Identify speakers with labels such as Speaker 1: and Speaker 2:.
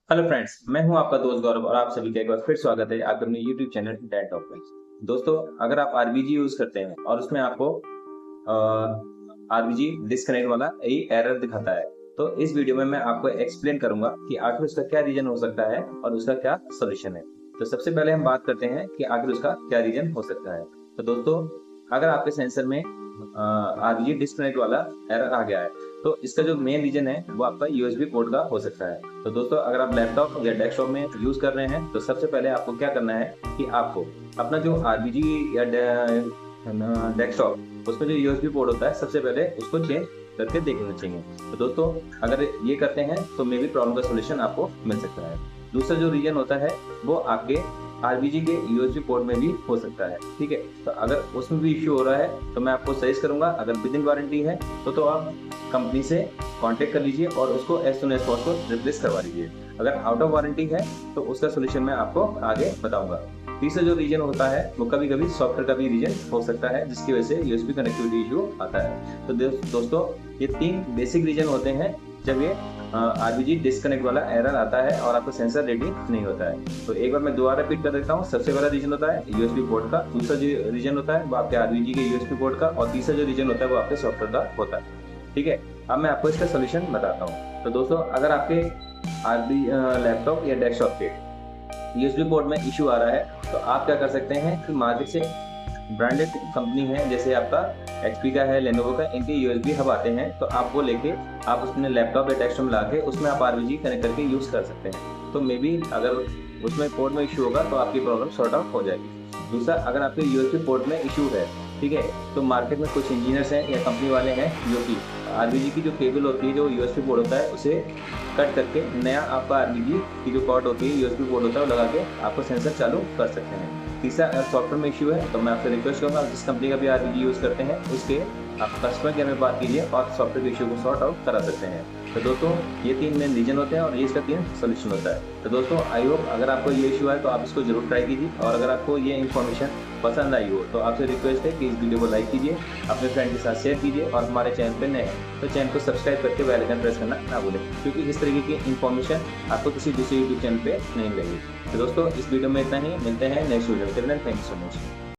Speaker 1: Hello friends, मैं हूं आपका दोस्त गौरव और आप सभी का एक बार फिर स्वागत है आपके अपने यूट्यूब चैनल डैट टॉक में। दोस्तों, अगर आप आरबीजी यूज करते हैं और उसमें आपको आरबीजी डिस्कनेक्ट वाला ये एरर दिखाता है, तो इस वीडियो में मैं आपको एक्सप्लेन करूंगा कि आखिर उसका क्या रीजन हो सकता है और उसका क्या सोल्यूशन है। तो सबसे पहले हम बात करते हैं कि आखिर उसका क्या रीजन हो सकता है। तो दोस्तों, अगर आपके सेंसर में आरबीजी डिस्कनेक्ट वाला एरर आ गया है, तो इसका जो मेन रीजन है वो आपका यूएसबी पोर्ट का हो सकता है। तो दोस्तों, अगर आप लैपटॉप या डेस्कटॉप में यूज कर रहे हैं तो सबसे पहले आपको क्या करना है कि आपको अपना जो आरबीजी या डेस्कटॉप उसमें जो यूएसबी पोर्ट होता है सबसे पहले उसको चेंज करके देखना चाहिए। तो दोस्तों, अगर ये करते हैं तो मे भी प्रॉब्लम का सोल्यूशन आपको मिल सकता है। दूसरा जो रीजन होता है वो आपके आरबीजी के यूएसबी पोर्ट में भी हो सकता है। ठीक है, तो अगर उसमें भी इश्यू हो रहा है तो मैं आपको सजेस्ट करूंगा, अगर विद इन वारंटी है तो आप कंपनी से कांटेक्ट कर लीजिए और उसको as soon as possible replace करवा लीजिए। अगर आउट ऑफ वारंटी है तो उसका सोल्यूशन मैं आपको आगे बताऊंगा। तीसरा जो रीजन होता है वो कभी कभी सॉफ्टवेयर का भी रीजन हो सकता है, जिसकी वजह से यूएसबी कनेक्टिविटी इशू आता है। तो दोस्तों, ये तीन बेसिक रीजन होते हैं जब ये आरबीजी डिस्कनेक्ट वाला एरर आता है और आपका सेंसर रेडी नहीं होता है। तो एक बार मैं दोबारा रिपीट कर देता हूँ। सबसे पहला रीजन होता है यूएसबी पोर्ट का, दूसरा जो रीजन होता है वो आपके आरबीजी के यूएसबी पोर्ट का, और तीसरा जो रीजन होता है वो आपके सॉफ्टवेयर का होता है। ठीक है, अब मैं आपको इसका सोल्यूशन बताता हूँ। तो दोस्तों, अगर आपके लैपटॉप या डेस्कटॉप के यूएसबी पोर्ट में इशू आ रहा है तो आप क्या कर सकते हैं कि मार्केट से ब्रांडेड कंपनी है, जैसे आपका एचपी का है, लेनोवो का, इनके यूएसबी हब आते हैं। तो आप वो लेके आप उसमें लैपटॉप या डेस्कटॉप ला के उसमें आप आरबीजी कनेक्ट करके यूज कर सकते हैं। तो मे बी अगर उसमें पोर्ट में इशू होगा तो आपकी प्रॉब्लम सॉर्ट आउट हो जाएगी। दूसरा, अगर आपके यूएसबी पोर्ट में इशू है, ठीक है, तो मार्केट में कुछ इंजीनियर्स हैं या कंपनी वाले हैं जो कि आरबीजी की जो केबल होती है, जो यूएसबी पोर्ट होता है, उसे कट करके नया आपका आरबीजी की जो कॉर्ड होती है, यूएसबी पोर्ट होता है, वो लगा के आपको सेंसर चालू कर सकते हैं। तीसरा, अगर सॉफ्टवेयर में इशू है तो मैं आपसे रिक्वेस्ट करूँगा, जिस कंपनी का भी आरबीजी यूज़ करते हैं उसके आप कस्टमर केयर में बात कीजिए और सॉफ्टवेयर के इशू को सॉर्ट आउट करा सकते हैं। तो दोस्तों, ये तीन मेन रीजन होते हैं और ये इसका तीन सोल्यूशन होता है। तो दोस्तों, आई होप अगर आपको ये इशू है तो आप इसको जरूर ट्राई कीजिए, और अगर आपको ये इन्फॉर्मेशन पसंद आई हो तो आपसे रिक्वेस्ट है कि इस वीडियो को लाइक कीजिए, अपने फ्रेंड के साथ शेयर कीजिए, और हमारे चैनल पर नए हैं तो चैनल को सब्सक्राइब करके बेल आइकन प्रेस करना ना भूलें, क्योंकि इस तरीके की इन्फॉर्मेशन आपको किसी दूसरे यूट्यूब चैनल पर नहीं मिलेगी। तो दोस्तों, इस वीडियो में इतना ही, मिलते हैं नेक्स्ट वीडियो में। Thank you so much.